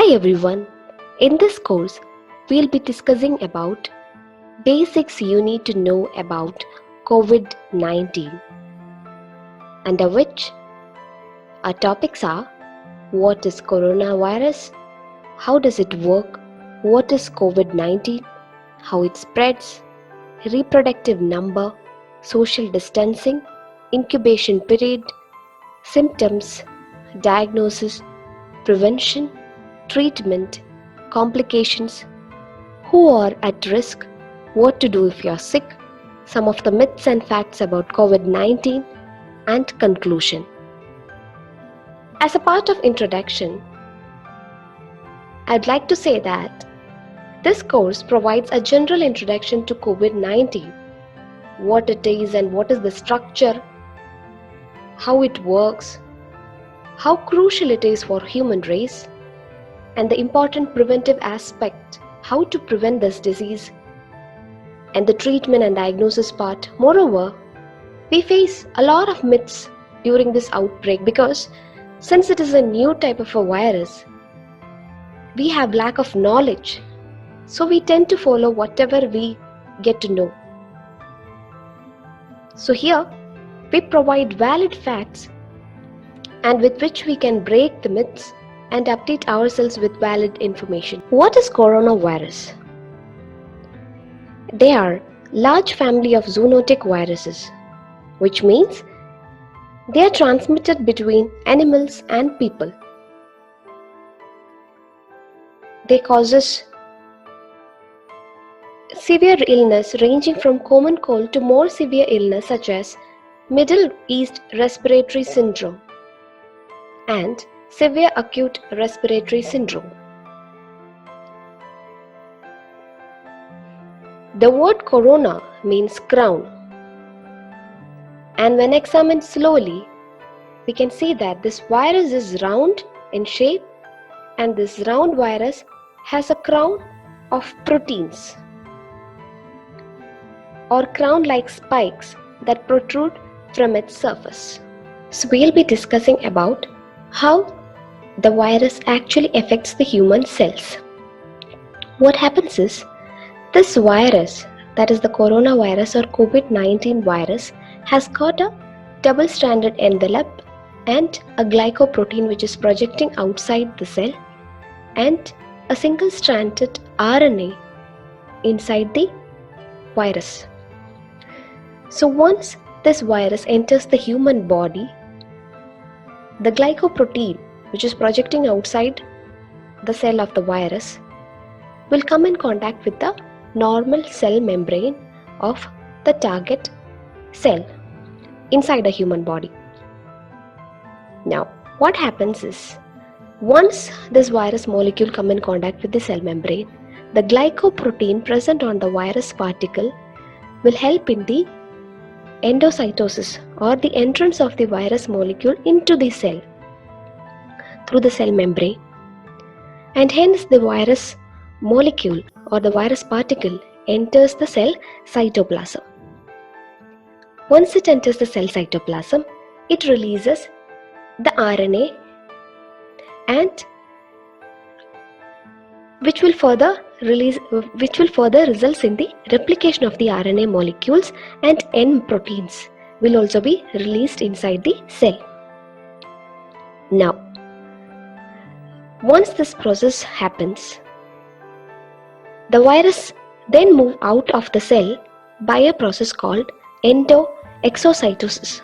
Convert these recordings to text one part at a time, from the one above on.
Hi everyone. In this course, we'll be discussing about basics you need to know about COVID-19, under which our topics are: what is coronavirus, how does it work, what is COVID-19, how it spreads, reproductive number, social distancing, incubation period, symptoms, diagnosis, prevention, treatment, complications, who are at risk, what to do if you're sick, some of the myths and facts about COVID-19, and conclusion. As a part of introduction, I'd like to say that this course provides a general introduction to COVID-19, what it is and what is the structure, how it works, how crucial it is for human race, and the important preventive aspect, how to prevent this disease, and the treatment and diagnosis part. Moreover, we face a lot of myths during this outbreak because since it is a new type of a virus, we have lack of knowledge. So we tend to follow whatever we get to know. So here, we provide valid facts and with which we can break the myths and update ourselves with valid information. What is coronavirus? They are large family of zoonotic viruses, which means they are transmitted between animals and people. They causes severe illness ranging from common cold to more severe illness such as Middle East Respiratory Syndrome and severe acute respiratory syndrome. The word corona means crown, and when examined slowly, we can see that this virus is round in shape, and this round virus has a crown of proteins or crown-like spikes that protrude from its surface. So we'll be discussing about how the virus actually affects the human cells. What happens is, this virus, that is the coronavirus or COVID-19 virus, has got a double-stranded envelope and a glycoprotein which is projecting outside the cell and a single-stranded RNA inside the virus. So once this virus enters the human body, the glycoprotein which is projecting outside the cell of the virus will come in contact with the normal cell membrane of the target cell inside a human body. Now, what happens is, once this virus molecule come in contact with the cell membrane, the glycoprotein present on the virus particle will help in the endocytosis or the entrance of the virus molecule into the cell through the cell membrane, and hence the virus molecule or the virus particle enters the cell cytoplasm. Once it enters the cell cytoplasm, it releases the RNA and which will further results in the replication of the RNA molecules, and N proteins will also be released inside the cell. Now, once this process happens, the virus then move out of the cell by a process called endoexocytosis.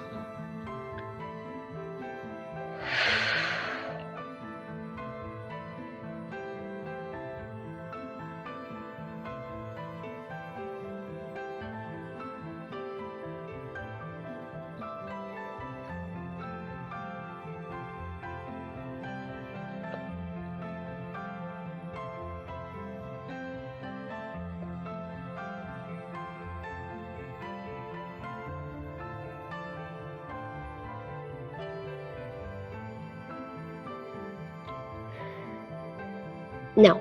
Now,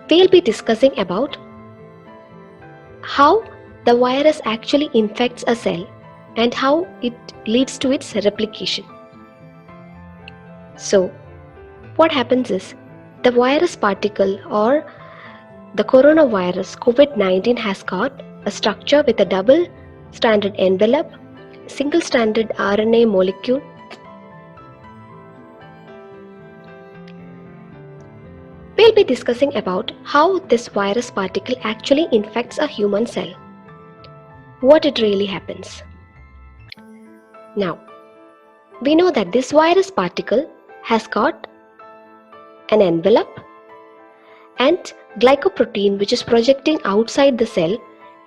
we'll be discussing about how the virus actually infects a cell and how it leads to its replication. So, what happens is, The virus particle or the coronavirus COVID-19 has got a structure with a double-stranded envelope, single-stranded RNA molecule, we'll be discussing about how this virus particle actually infects a human cell, what it really happens. Now, we know that this virus particle has got an envelope and glycoprotein which is projecting outside the cell,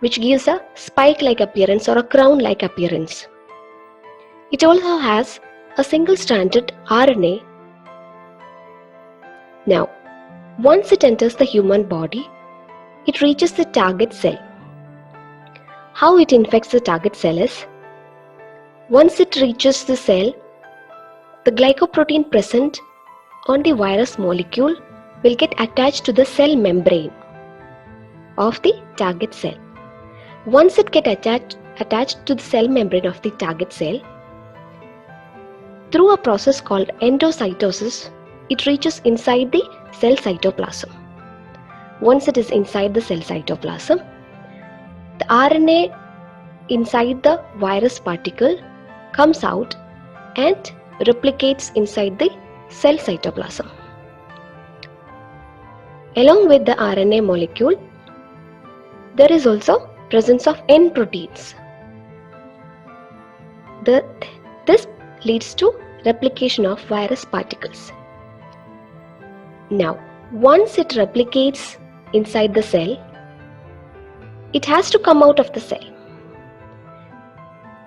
which gives a spike-like appearance or a crown-like appearance. It also has a single-stranded RNA. Now, once it enters the human body, it reaches the target cell. How it infects the target cell is, once it reaches the cell, the glycoprotein present on the virus molecule will get attached to the cell membrane of the target cell. Once it gets attached to the cell membrane of the target cell, through a process called endocytosis, it reaches inside the cell cytoplasm. Once it is inside the cell cytoplasm, the RNA inside the virus particle comes out and replicates inside the cell cytoplasm. Along with the RNA molecule, there is also presence of N proteins. This leads to replication of virus particles. Now, once it replicates inside the cell, it has to come out of the cell.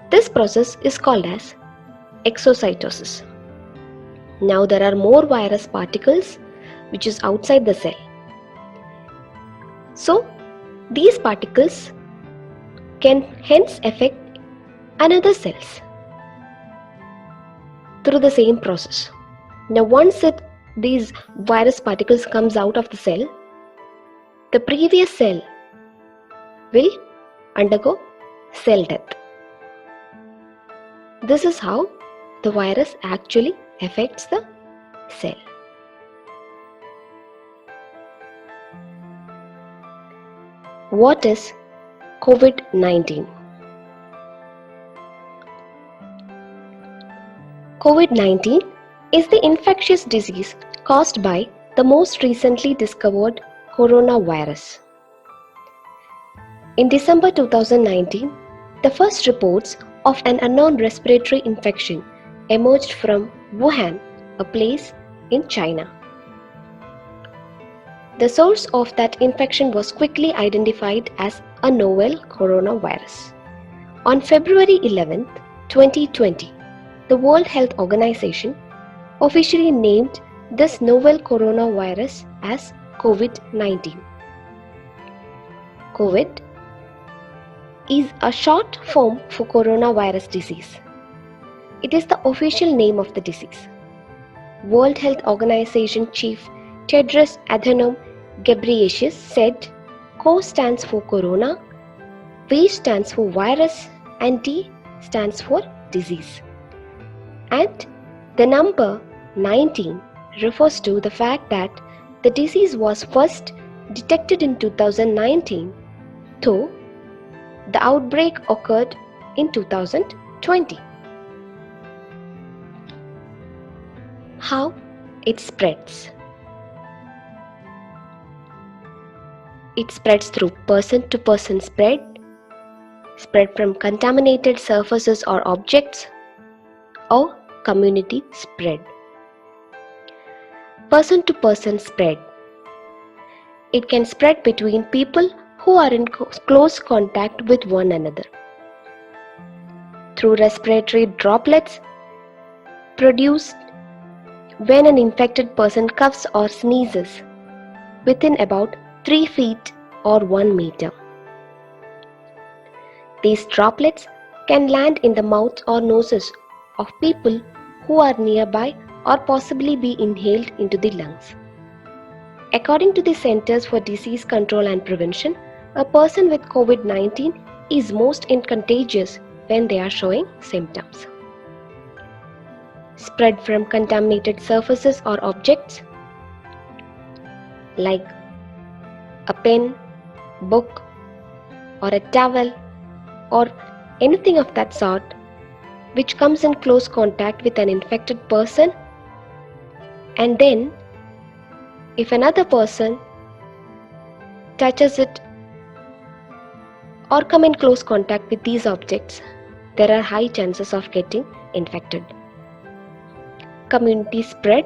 This process is called as exocytosis. Now there are more virus particles which is outside the cell. So these particles can hence affect another cells through the same process. Now once these virus particles comes out of the cell, the previous cell will undergo cell death. This is how the virus actually affects the cell. What is COVID-19? COVID-19 is the infectious disease caused by the most recently discovered coronavirus. In December 2019, the first reports of an unknown respiratory infection emerged from Wuhan, a place in China. The source of that infection was quickly identified as a novel coronavirus. On February 11, 2020, the World Health Organization officially named this novel coronavirus as COVID-19. COVID is a short form for coronavirus disease. It is the official name of the disease. World Health Organization Chief Tedros Adhanom Ghebreyesus said, CO stands for corona, V stands for virus, and D stands for disease. And the number 19 refers to the fact that the disease was first detected in 2019, though the outbreak occurred in 2020. How it spreads? It spreads through person-to-person spread from contaminated surfaces or objects, or community spread. Person-to-person spread. It can spread between people who are in close contact with one another. Through respiratory droplets produced when an infected person coughs or sneezes within about 3 feet or 1 meter. These droplets can land in the mouth or noses of people who are nearby or possibly be inhaled into the lungs. According to the Centers for Disease Control and Prevention, a person with COVID-19 is most contagious when they are showing symptoms. Spread from contaminated surfaces or objects. like a pen, book, or a towel, or anything of that sort which comes in close contact with an infected person, and then if another person touches it or come in close contact with these objects, there are high chances of getting infected. Community spread.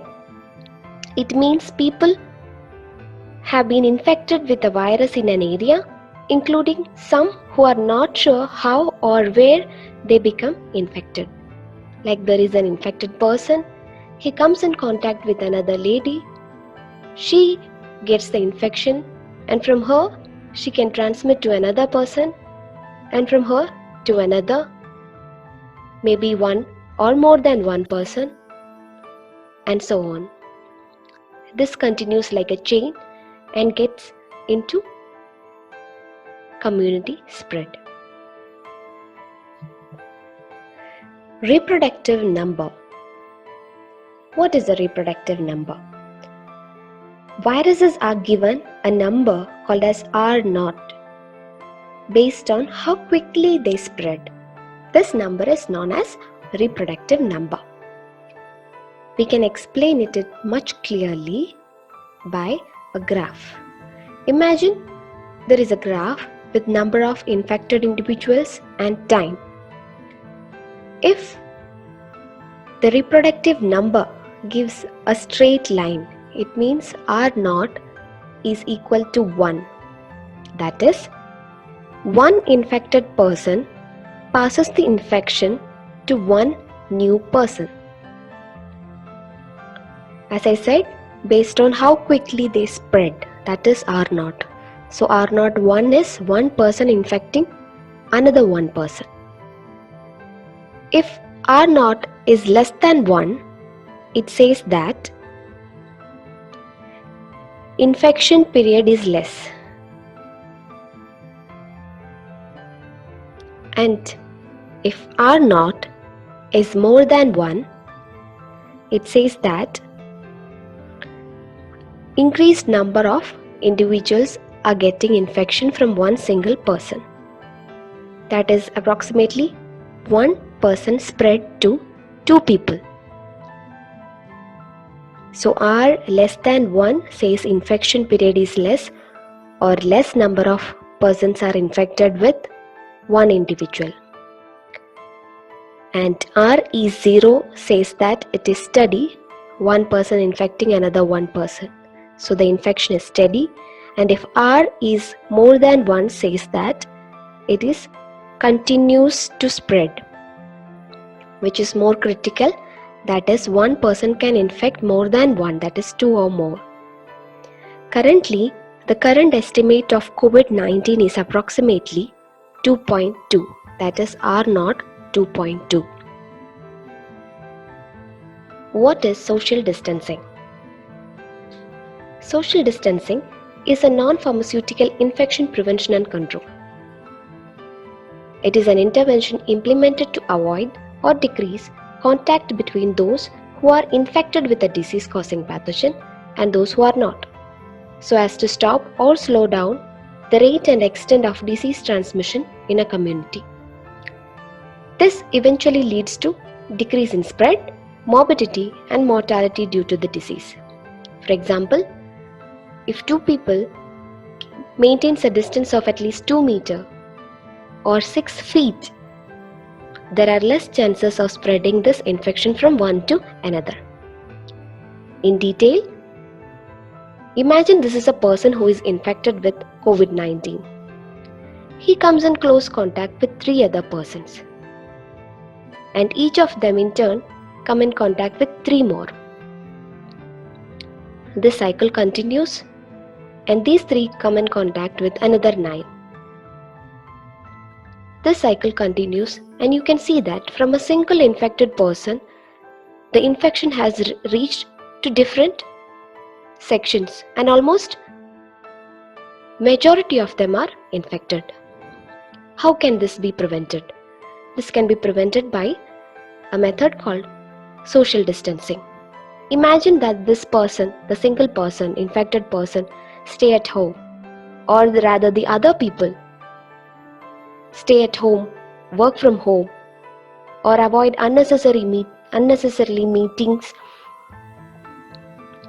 It means people have been infected with the virus in an area, including some who are not sure how or where they become infected. Like there is an infected person, he comes in contact with another lady, she gets the infection, and from her she can transmit to another person, and from her to another, maybe one or more than one person, and so on. This continues like a chain and gets into community spread. Reproductive number. What is a reproductive number? Viruses are given a number called as R0 based on how quickly they spread. This number is known as reproductive number. We can explain it much clearly by a graph. Imagine there is a graph with number of infected individuals and time. If the reproductive number gives a straight line, it means R0 is equal to 1. That is, one infected person passes the infection to one new person. As I said, based on how quickly they spread, that is R0. So R0 1 is one person infecting another one person. If R0 is less than 1, it says that infection period is less. And if R0 is more than 1, it says that increased number of individuals are getting infection from one single person. That is approximately one person spread to two people. So R less than 1 says infection period is less, or less number of persons are infected with one individual. And R is 0 says that it is steady, one person infecting another one person. So the infection is steady. And if R is more than 1 says that it is continues to spread, which is more critical. That is, one person can infect more than one, that is 2 or more. Currently, the current estimate of COVID-19 is approximately 2.2, that is R0 2.2. What is social distancing? Social distancing is a non-pharmaceutical infection prevention and control. It is an intervention implemented to avoid or decrease contact between those who are infected with a disease-causing pathogen and those who are not, so as to stop or slow down the rate and extent of disease transmission in a community. This eventually leads to decrease in spread, morbidity, and mortality due to the disease. For example, if two people maintains a distance of at least 2 meters or 6 feet, there are less chances of spreading this infection from one to another. In detail, imagine this is a person who is infected with COVID-19. He comes in close contact with 3 other persons, and each of them in turn come in contact with 3 more. This cycle continues, and these 3 come in contact with another 9. This cycle continues, and you can see that from a single infected person, the infection has reached to different sections, and almost majority of them are infected. How can this be prevented? This can be prevented by a method called social distancing. Imagine that this person, the single person, infected person, stay at home, or rather the other people stay at home, work from home, or avoid unnecessarily meetings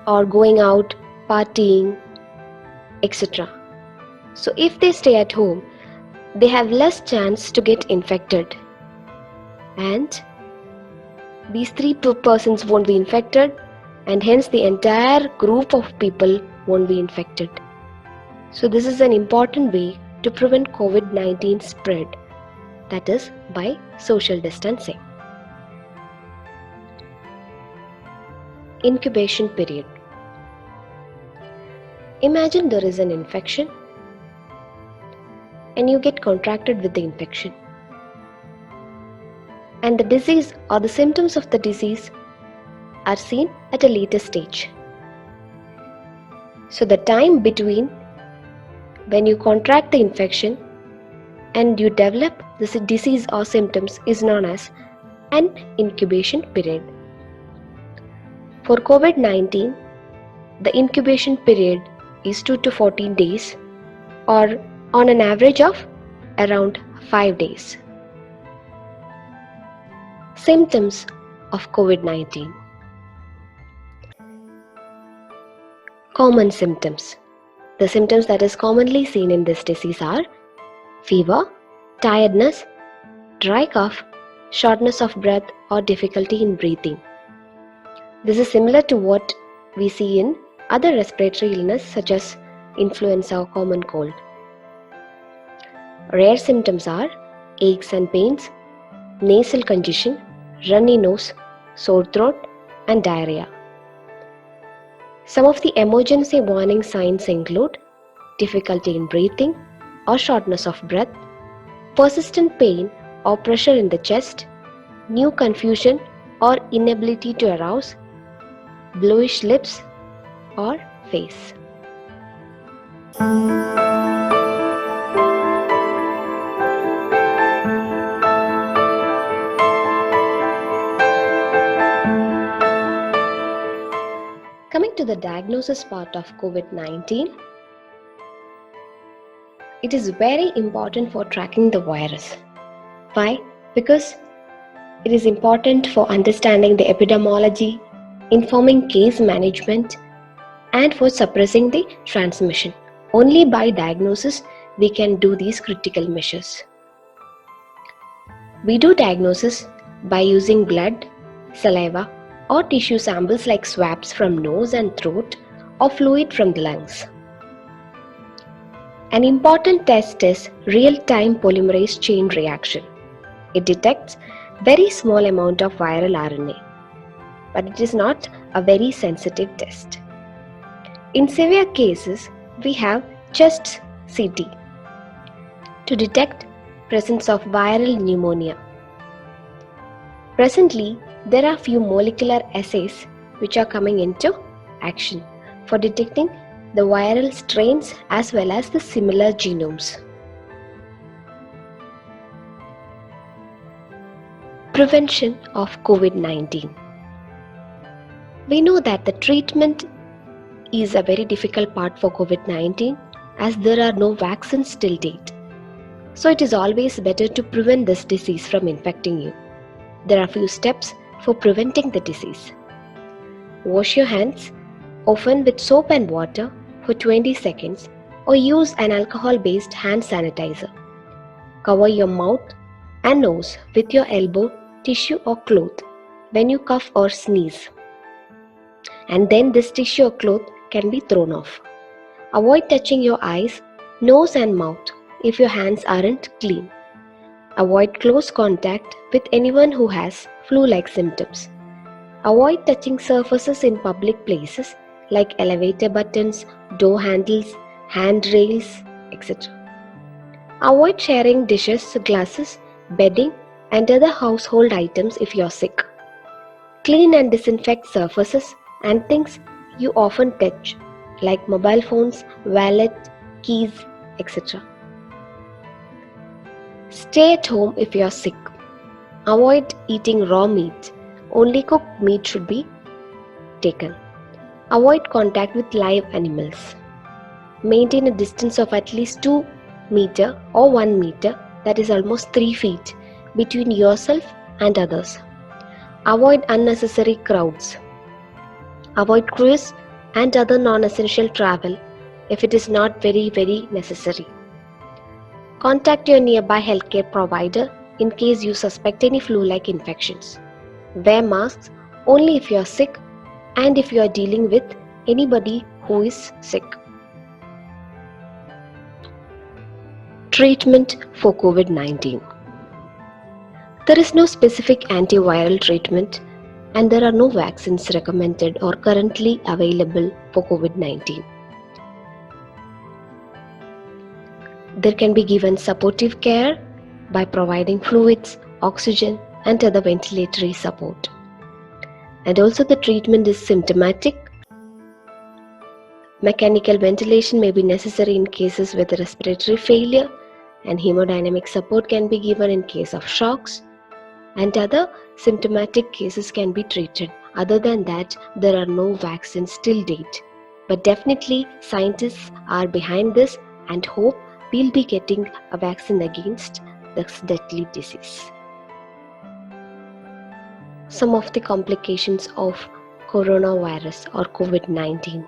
or going out, partying, etc. So if they stay at home, they have less chance to get infected, and these three persons won't be infected, and hence the entire group of people won't be infected. So this is an important way to prevent COVID-19 spread, that is by social distancing. Incubation period. Imagine there is an infection and you get contracted with the infection, and the disease or the symptoms of the disease are seen at a later stage. So the time between when you contract the infection and you develop this disease or symptoms is known as an incubation period. For COVID-19, the incubation period is 2 to 14 days, or on an average of around 5 days. Symptoms of COVID-19. Common symptoms. The symptoms that is commonly seen in this disease are fever, tiredness, dry cough, shortness of breath or difficulty in breathing. This is similar to what we see in other respiratory illness such as influenza or common cold. Rare symptoms are aches and pains, nasal congestion, runny nose, sore throat, and diarrhea. Some of the emergency warning signs include difficulty in breathing or shortness of breath, persistent pain or pressure in the chest, new confusion or inability to arouse, bluish lips or face. Coming to the diagnosis part of COVID-19, it is very important for tracking the virus. Why? Because it is important for understanding the epidemiology, informing case management, and for suppressing the transmission. Only by diagnosis we can do these critical measures. We do diagnosis by using blood, saliva, or tissue samples like swabs from nose and throat or fluid from the lungs. An important test is real-time polymerase chain reaction. It detects very small amount of viral RNA, but it is not a very sensitive test. In severe cases, we have chest CT to detect presence of viral pneumonia. Presently, there are few molecular assays which are coming into action for detecting the viral strains as well as the similar genomes. Prevention of COVID-19. We know that the treatment is a very difficult part for COVID-19 as there are no vaccines till date. So it is always better to prevent this disease from infecting you. There are few steps for preventing the disease. Wash your hands, often with soap and water, for 20 seconds or use an alcohol-based hand sanitizer. Cover your mouth and nose with your elbow, tissue or cloth when you cough or sneeze. And then this tissue or cloth can be thrown off. Avoid touching your eyes, nose and mouth if your hands aren't clean. Avoid close contact with anyone who has flu-like symptoms. Avoid touching surfaces in public places like elevator buttons, door handles, handrails, etc. Avoid sharing dishes, glasses, bedding, and other household items if you're sick. Clean and disinfect surfaces and things you often touch like mobile phones, wallet, keys, etc. Stay at home if you are sick. Avoid eating raw meat. Only cooked meat should be taken. Avoid contact with live animals. Maintain a distance of at least 2 meter or 1 meter, that is almost 3 feet, between yourself and others. Avoid unnecessary crowds. Avoid cruise and other non-essential travel if it is not very necessary. Contact your nearby healthcare provider in case you suspect any flu-like infections. Wear masks only if you are sick and if you are dealing with anybody who is sick. Treatment for COVID-19. There is no specific antiviral treatment and there are no vaccines recommended or currently available for COVID-19. There can be given supportive care by providing fluids, oxygen, and other ventilatory support. And also the treatment is symptomatic. Mechanical ventilation may be necessary in cases with respiratory failure, and hemodynamic support can be given in case of shocks, and other symptomatic cases can be treated. Other than that, there are no vaccines till date. But definitely scientists are behind this and hope we'll be getting a vaccine against this deadly disease. Some of the complications of coronavirus or COVID-19.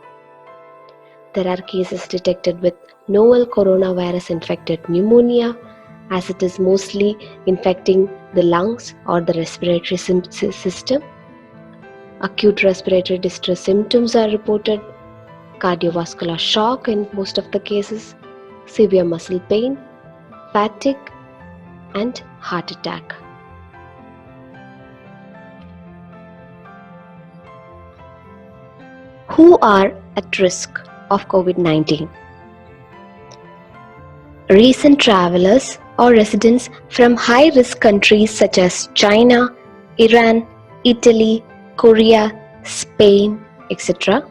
There are cases detected with novel coronavirus infected pneumonia, as it is mostly infecting the lungs or the respiratory system. Acute respiratory distress symptoms are reported, cardiovascular shock in most of the cases, severe muscle pain, fatigue, and heart attack. Who are at risk of COVID-19? Recent travelers or residents from high-risk countries such as China, Iran, Italy, Korea, Spain, etc.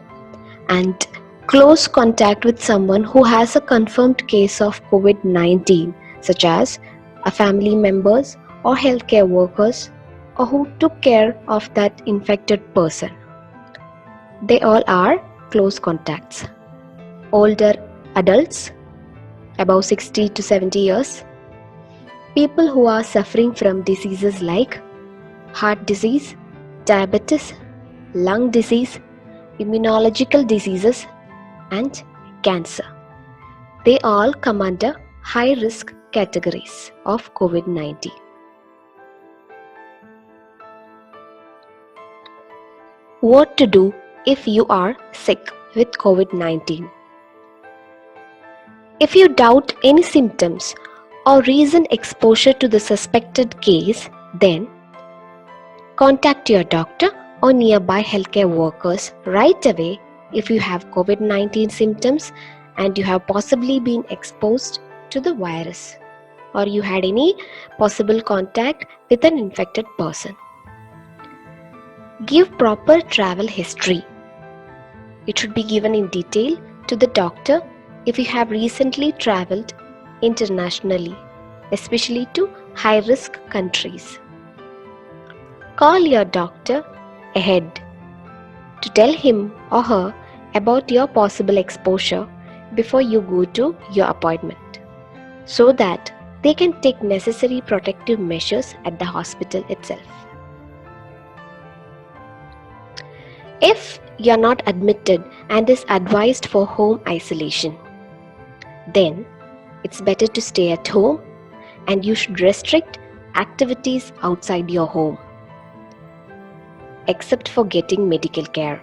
and close contact with someone who has a confirmed case of COVID-19 such as a family members or healthcare workers or who took care of that infected person. They all are close contacts. Older adults above 60 to 70 years, people who are suffering from diseases like heart disease, diabetes, lung disease, immunological diseases, and cancer. They all come under high-risk categories of COVID-19. What to do if you are sick with COVID-19? If you doubt any symptoms or recent exposure to the suspected case, then contact your doctor or nearby healthcare workers right away if you have COVID-19 symptoms and you have possibly been exposed to the virus or you had any possible contact with an infected person. Give proper travel history. It should be given in detail to the doctor if you have recently traveled internationally, especially to high-risk countries. Call your doctor ahead to tell him or her about your possible exposure before you go to your appointment, so that they can take necessary protective measures at the hospital itself. If you are not admitted and is advised for home isolation, then it's better to stay at home and you should restrict activities outside your home, except for getting medical care.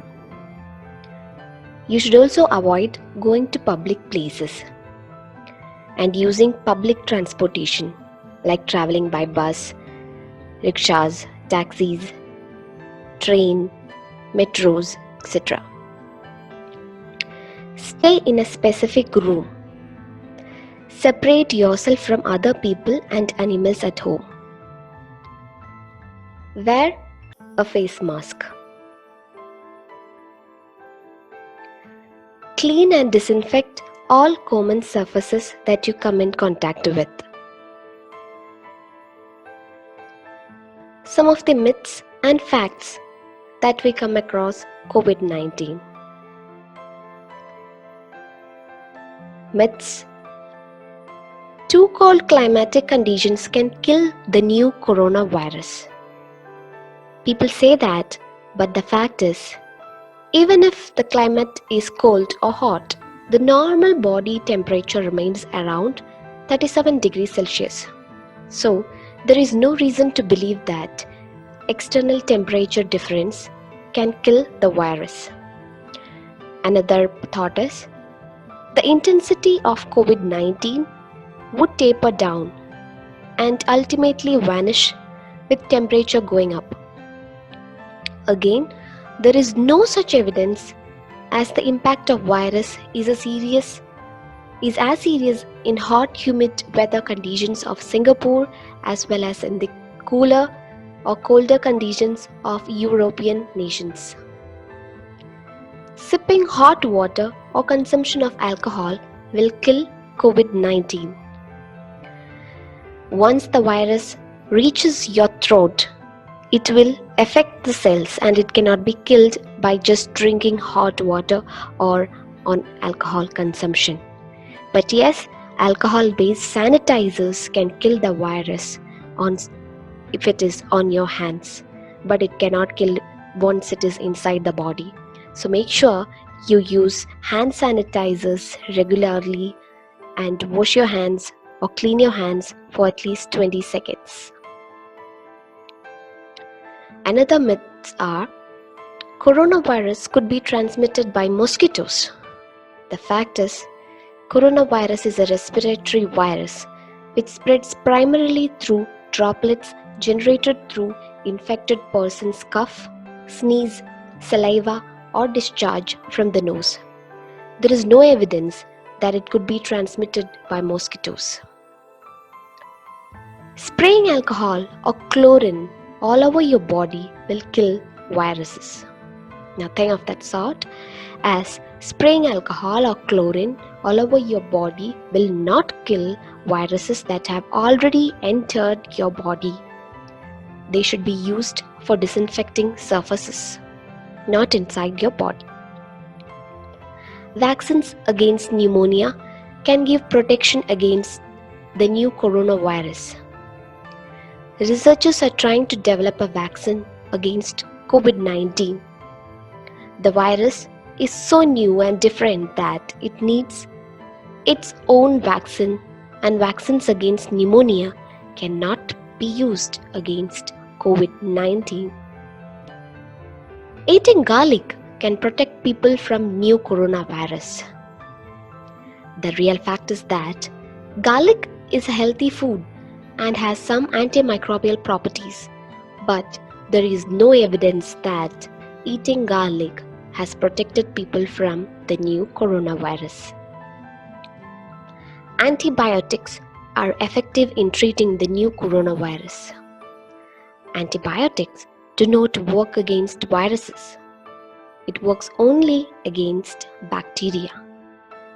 You should also avoid going to public places and using public transportation like traveling by bus, rickshaws, taxis, train, metros, etc. Stay in a specific room. Separate yourself from other people and animals at home. Wear a face mask. Clean and disinfect all common surfaces that you come in contact with. Some of the myths and facts that we come across COVID-19. Myths. Too cold climatic conditions can kill the new coronavirus. People say that, but the fact is, even if the climate is cold or hot, the normal body temperature remains around 37 degrees Celsius. So, there is no reason to believe that external temperature difference can kill the virus. Another thought is, the intensity of COVID-19 would taper down and ultimately vanish with temperature going up. Again, there is no such evidence, as the impact of virus is as serious in hot humid weather conditions of Singapore as well as in the cooler or colder conditions of European nations. Sipping hot water or consumption of alcohol will kill COVID-19. Once the virus reaches your throat, it will affect the cells and it cannot be killed by just drinking hot water or on alcohol consumption. But yes, alcohol-based sanitizers can kill the virus if it is on your hands, but it cannot kill once it is inside the body. So make sure you use hand sanitizers regularly and wash your hands or clean your hands for at least 20 seconds. Another myths are, coronavirus could be transmitted by mosquitoes. The fact is, coronavirus is a respiratory virus which spreads primarily through droplets generated through infected person's cough, sneeze, saliva, or discharge from the nose. There is no evidence that it could be transmitted by mosquitoes. Spraying alcohol or chlorine all over your body will kill viruses. Nothing of that sort, as spraying alcohol or chlorine all over your body will not kill viruses that have already entered your body. They should be used for disinfecting surfaces, not inside your body. Vaccines against pneumonia can give protection against the new coronavirus. Researchers are trying to develop a vaccine against COVID-19. The virus is so new and different that it needs its own vaccine, and vaccines against pneumonia cannot be used against COVID-19. Eating garlic can protect people from new coronavirus. The real fact is that garlic is a healthy food and has some antimicrobial properties, but there is no evidence that eating garlic has protected people from the new coronavirus. Antibiotics are effective in treating the new coronavirus. Antibiotics do not work against viruses. It works only against bacteria.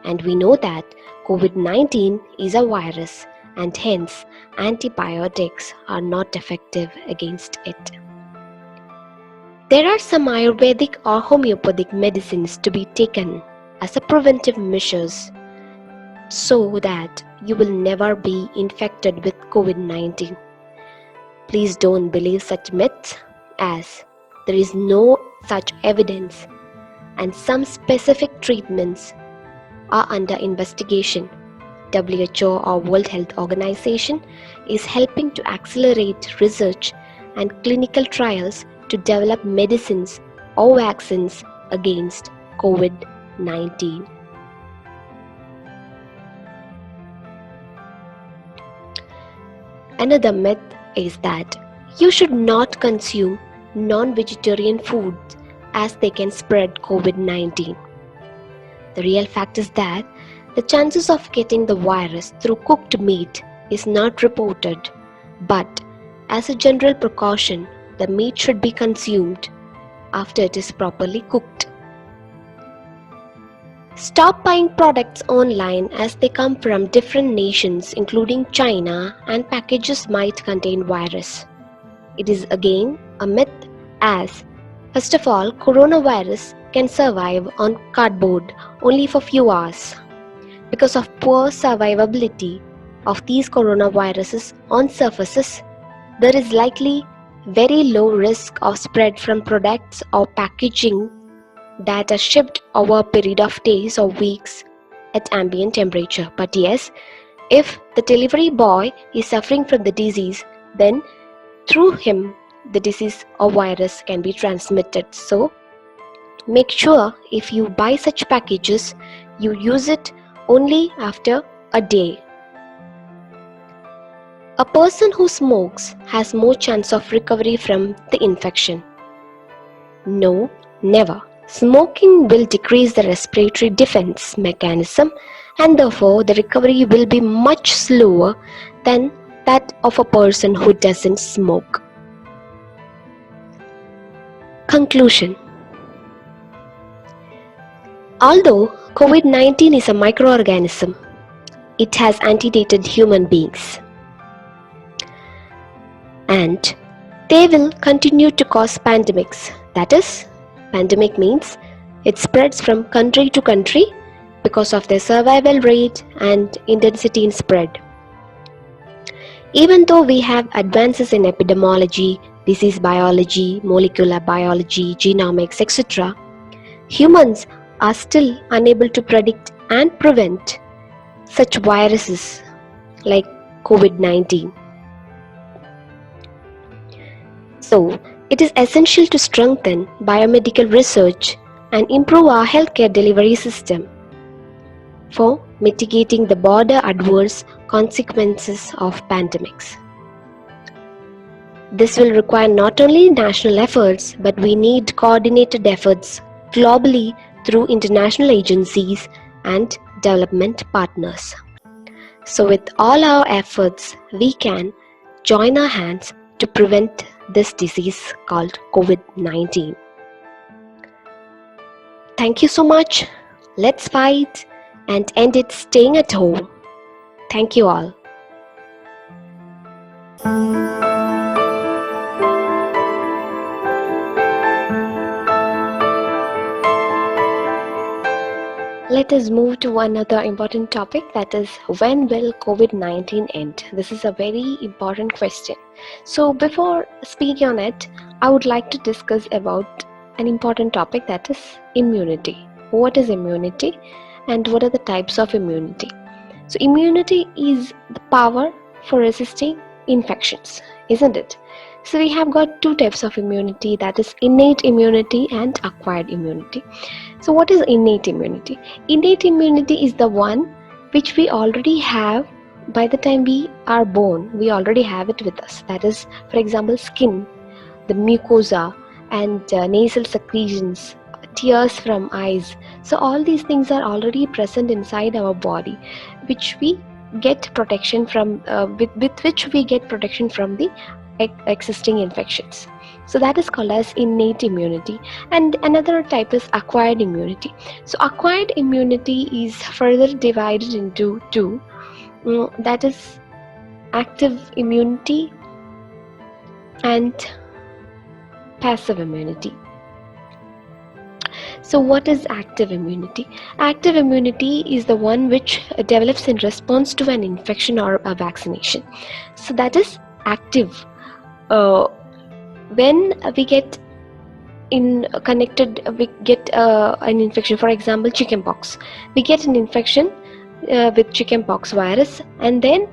And we know that COVID-19 is a virus, and hence antibiotics are not effective against it. There are some Ayurvedic or homeopathic medicines to be taken as a preventive measures so that you will never be infected with COVID-19. Please don't believe such myths, as there is no such evidence, and some specific treatments are under investigation. WHO or World Health Organization is helping to accelerate research and clinical trials to develop medicines or vaccines against COVID-19. Another myth is that you should not consume non-vegetarian foods as they can spread COVID-19. The real fact is that the chances of getting the virus through cooked meat is not reported, but as a general precaution, the meat should be consumed after it is properly cooked. Stop buying products online as they come from different nations including China, and packages might contain virus. It is again a myth, as First of all, coronavirus can survive on cardboard only for few hours. Because of poor survivability of these coronaviruses on surfaces, there is likely very low risk of spread from products or packaging that are shipped over a period of days or weeks at ambient temperature. But yes, if the delivery boy is suffering from the disease, then through him the disease or virus can be transmitted. So make sure if you buy such packages, you use it only after a day. A person who smokes has more chance of recovery from the infection. No, never. Smoking will decrease the respiratory defense mechanism, and therefore the recovery will be much slower than that of a person who doesn't smoke. Conclusion. Although COVID-19 is a microorganism, it has antedated human beings, and they will continue to cause pandemics. That is, pandemic means it spreads from country to country because of their survival rate and intensity in spread. Even though we have advances in epidemiology, disease biology, molecular biology, genomics, etc., humans are still unable to predict and prevent such viruses like COVID-19. So, it is essential to strengthen biomedical research and improve our healthcare delivery system for mitigating the broader adverse consequences of pandemics. This will require not only national efforts, but we need coordinated efforts globally through international agencies and development partners. So with all our efforts, we can join our hands to prevent this disease called COVID-19. Thank you so much. Let's fight and end it staying at home. Thank you all. Let us move to another important topic, that is, when will COVID-19 end? This is a very important question. So before speaking on it, I would like to discuss about an important topic, that is immunity. What is immunity and what are the types of immunity? So immunity is the power for resisting infections, isn't it? So we have got two types of immunity, that is innate immunity and acquired immunity. So what is innate immunity? Innate immunity is the one which we already have by the time we are born. We already have it with us. That is, for example, skin, the mucosa and nasal secretions, tears from eyes. So all these things are already present inside our body, which we get protection from, with which we get protection from the existing infections. So that is called as innate immunity. And another type is acquired immunity. So acquired immunity is further divided into two. That is active immunity and passive immunity. So what is active immunity? Active immunity is the one which develops in response to an infection or a vaccination. So that is active. When we get we get an infection, for example chickenpox. We get an infection with chickenpox virus, and then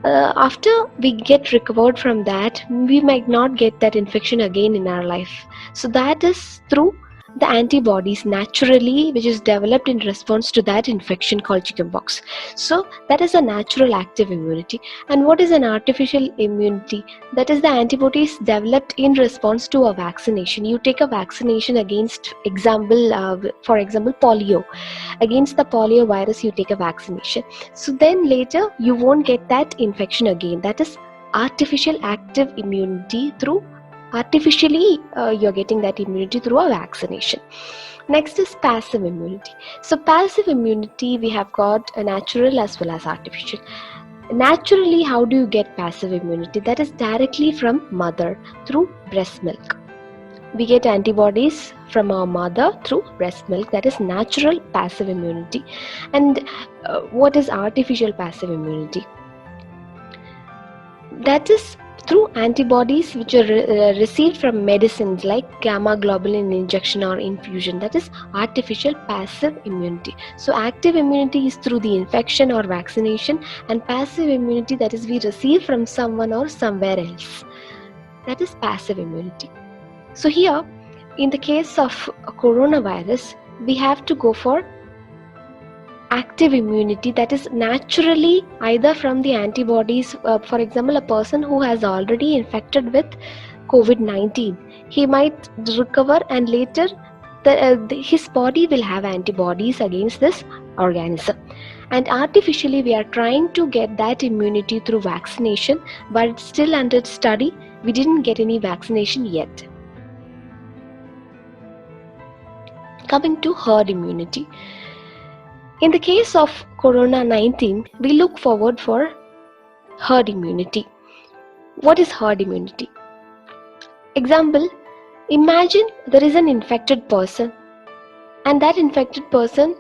after we get recovered from that, we might not get that infection again in our life. So that is through the antibodies naturally which is developed in response to that infection called chickenpox. So that is a natural active immunity. And what is an artificial immunity? That is the antibodies developed in response to a vaccination. You take a vaccination against for example polio. Against the polio virus you take a vaccination. So then later you won't get that infection again. That is artificial active immunity. Through artificially you're getting that immunity through a vaccination. Next is passive immunity. So passive immunity, we have got a natural as well as artificial. Naturally, how do you get passive immunity? That is directly from mother through breast milk. We get antibodies from our mother through breast milk, that is natural passive immunity. And what is artificial passive immunity? That is through antibodies which are received from medicines like gamma globulin injection or infusion. That is artificial passive immunity. So active immunity is through the infection or vaccination, and passive immunity, that is we receive from someone or somewhere else. That is passive immunity. So here, in the case of coronavirus, we have to go for active immunity, that is naturally either from the antibodies. For example, a person who has already infected with COVID-19, he might recover, and later his body will have antibodies against this organism. And artificially we are trying to get that immunity through vaccination, but it's still under study. We didn't get any vaccination yet. Coming to herd immunity. In the case of Corona-19, we look forward for herd immunity. What is herd immunity? Example, imagine there is an infected person, and that infected person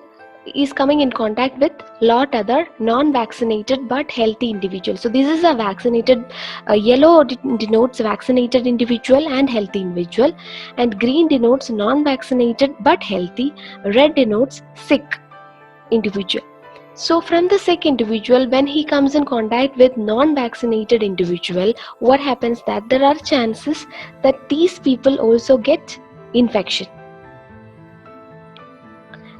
is coming in contact with lot other non-vaccinated but healthy individuals. So this is a vaccinated, yellow denotes vaccinated individual and healthy individual, and green denotes non-vaccinated but healthy, red denotes sick individual. So from the sick individual, when he comes in contact with non-vaccinated individual, what happens that there are chances that these people also get infection.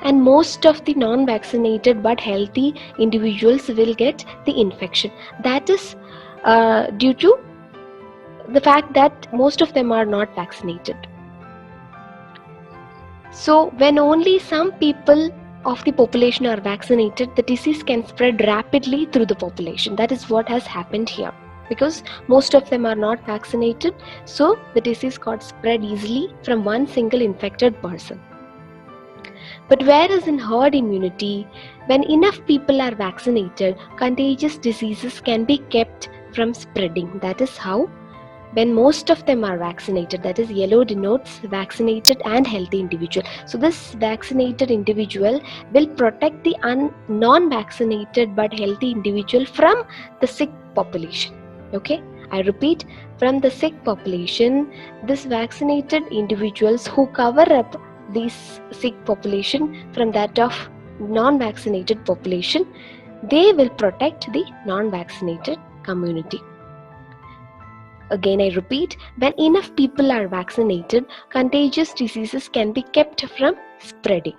And most of the non-vaccinated but healthy individuals will get the infection. That is due to the fact that most of them are not vaccinated. So when only some people of the population are vaccinated, the disease can spread rapidly through the population. That is what has happened here. Because most of them are not vaccinated, so the disease got spread easily from one single infected person. But whereas in herd immunity, when enough people are vaccinated, contagious diseases can be kept from spreading. That is how, when most of them are vaccinated, that is yellow denotes vaccinated and healthy individual. So this vaccinated individual will protect the non-vaccinated but healthy individual from the sick population. Okay, I repeat, from the sick population, this vaccinated individuals who cover up this sick population from that of non-vaccinated population, they will protect the non-vaccinated community. Again, I repeat, when enough people are vaccinated, contagious diseases can be kept from spreading.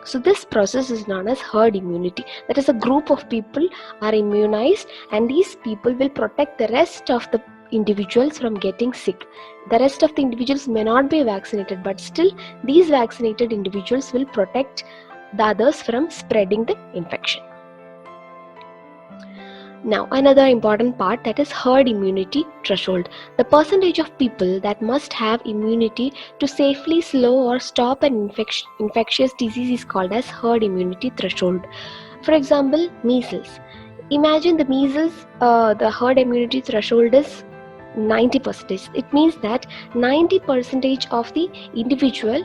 So this process is known as herd immunity. That is, a group of people are immunized, and these people will protect the rest of the individuals from getting sick. The rest of the individuals may not be vaccinated, but still these vaccinated individuals will protect the others from spreading the infection. Now, another important part, that is herd immunity threshold. The percentage of people that must have immunity to safely slow or stop an infectious disease is called as herd immunity threshold. For example, measles. Imagine the measles, the herd immunity threshold is 90%. It means that 90% of the individual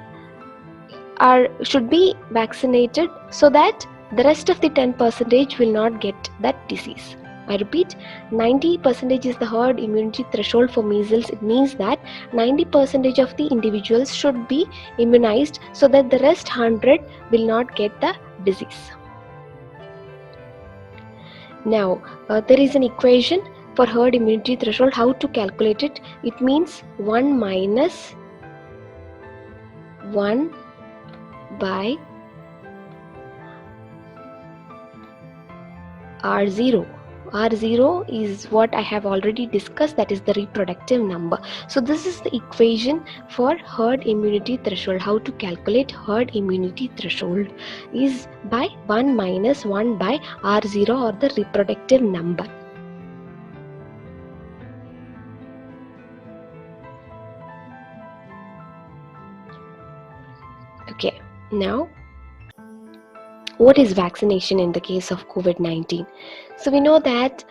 should be vaccinated, so that the rest of the 10% will not get that disease. I repeat, 90% is the herd immunity threshold for measles. It means that 90% of the individuals should be immunized, so that the rest 100 will not get the disease. Now, there is an equation for herd immunity threshold. How to calculate it? It means 1 minus 1 by R0. R0 is what I have already discussed, that is the reproductive number. So this is the equation for herd immunity threshold. How to calculate herd immunity threshold is by 1 minus 1 by R0, or the reproductive number. Okay, now what is vaccination in the case of COVID-19? So we know that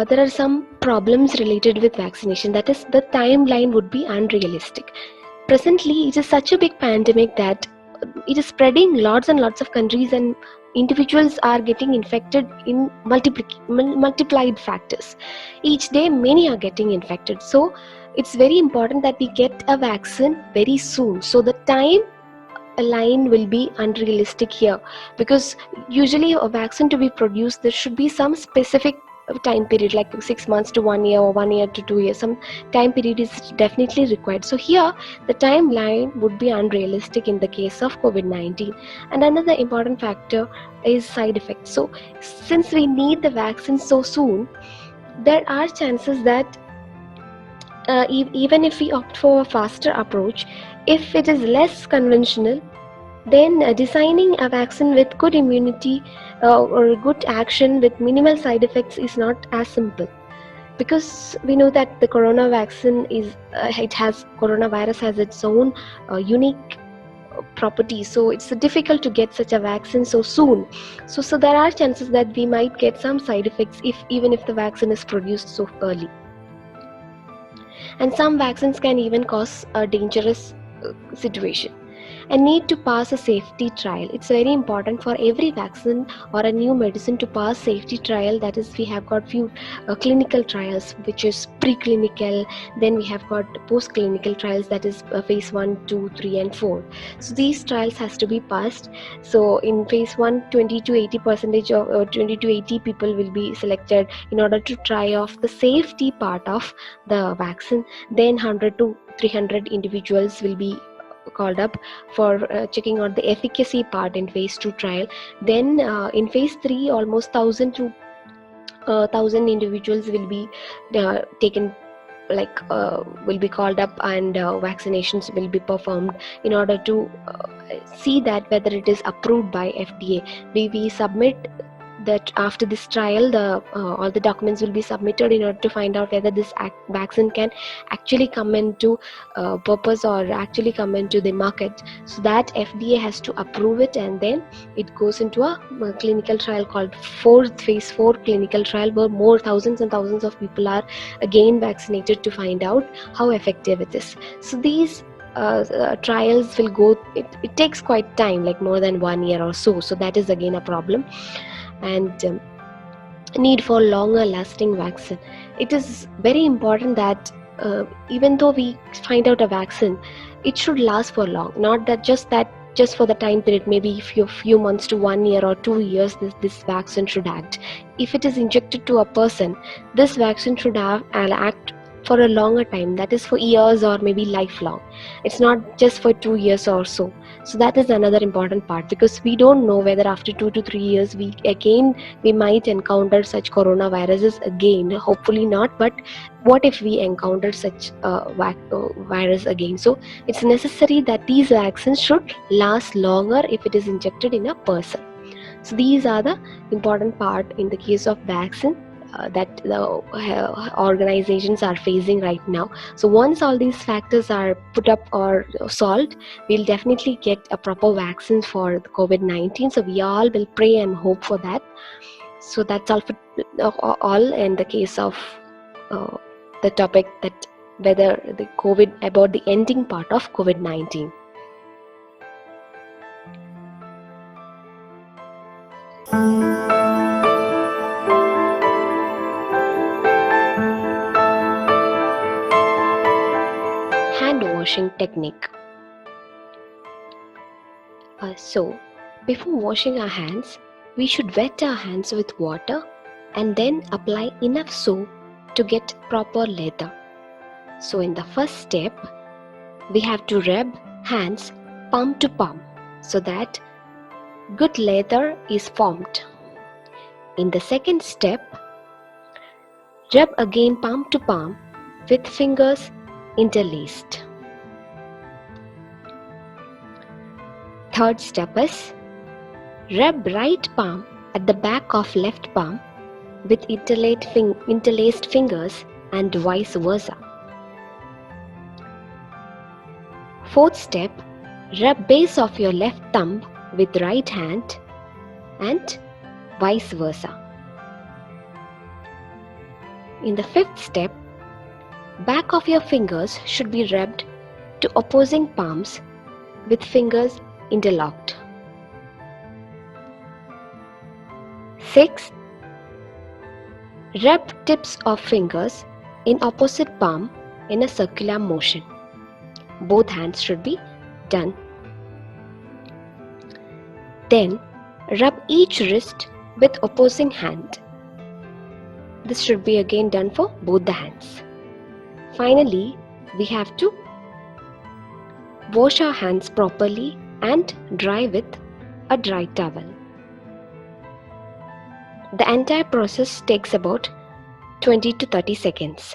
there are some problems related with vaccination. That is, the timeline would be unrealistic. Presently, it is such a big pandemic that it is spreading lots and lots of countries, and individuals are getting infected in multiplied factors. Each day, many are getting infected. So, it's very important that we get a vaccine very soon. So, the time a line will be unrealistic here, because usually a vaccine to be produced, there should be some specific time period, like 6 months to 1 year or 1 year to 2 years. Some time period is definitely required. So here the timeline would be unrealistic in the case of COVID-19. And another important factor is side effects. So since we need the vaccine so soon, there are chances that even if we opt for a faster approach, if it is less conventional, then designing a vaccine with good immunity or good action with minimal side effects is not as simple, because we know that the corona vaccine is coronavirus has its own unique properties. So it's difficult to get such a vaccine so soon. So there are chances that we might get some side effects even if the vaccine is produced so early. And some vaccines can even cause a dangerous situation and need to pass a safety trial. It's very important for every vaccine or a new medicine to pass safety trial. That is, we have got few clinical trials, which is preclinical. Then we have got post-clinical trials, that is phase 1, 2, 3 and 4. So these trials has to be passed. So in phase 1, 20 to 80% of 20 to 80 people will be selected in order to try off the safety part of the vaccine. Then 100 to 300 individuals will be called up for checking out the efficacy part in phase 2 trial. Then in phase 3, almost 1000 to 1000 individuals will be taken, will be called up, and vaccinations will be performed in order to see that whether it is approved by FDA. We submit that after this trial, all the documents will be submitted in order to find out whether this vaccine can actually come into purpose or actually come into the market. So that FDA has to approve it, and then it goes into a clinical trial called phase 4 clinical trial, where more thousands and thousands of people are again vaccinated to find out how effective it is. So these trials will go, it takes quite time, like more than 1 year or so. So that is again a problem. And need for longer lasting vaccine. It is very important that even though we find out a vaccine, it should last for long, not that just for the time period, maybe few months to 1 year or 2 years, this vaccine should act. If it is injected to a person, this vaccine should act for a longer time, that is for years or maybe lifelong. It's not just for 2 years or so. So that is another important part, because we don't know whether after 2 to 3 years we might encounter such coronaviruses again. Hopefully not, but what if we encounter such virus again? So it's necessary that these vaccines should last longer if it is injected in a person. So these are the important part in the case of vaccine that the organizations are facing right now. So once all these factors are put up or solved, we'll definitely get a proper vaccine for the COVID-19. So we all will pray and hope for that. So that's all in the case of the topic, that whether the about the ending part of COVID-19. Hand washing technique. So before washing our hands, we should wet our hands with water and then apply enough soap to get proper lather. So in the first step, we have to rub hands palm to palm so that good lather is formed. In the second step, rub again palm to palm with fingers interlaced. Third step is rub right palm at the back of left palm with interlaced fingers and vice versa. Fourth step, rub base of your left thumb with right hand and vice versa. In the fifth step, back of your fingers should be rubbed to opposing palms with fingers interlocked. 6. Rub tips of fingers in opposite palm in a circular motion. Both hands should be done. Then rub each wrist with opposing hand. This should be again done for both the hands. Finally, we have to wash our hands properly and dry with a dry towel. The entire process takes about 20 to 30 seconds.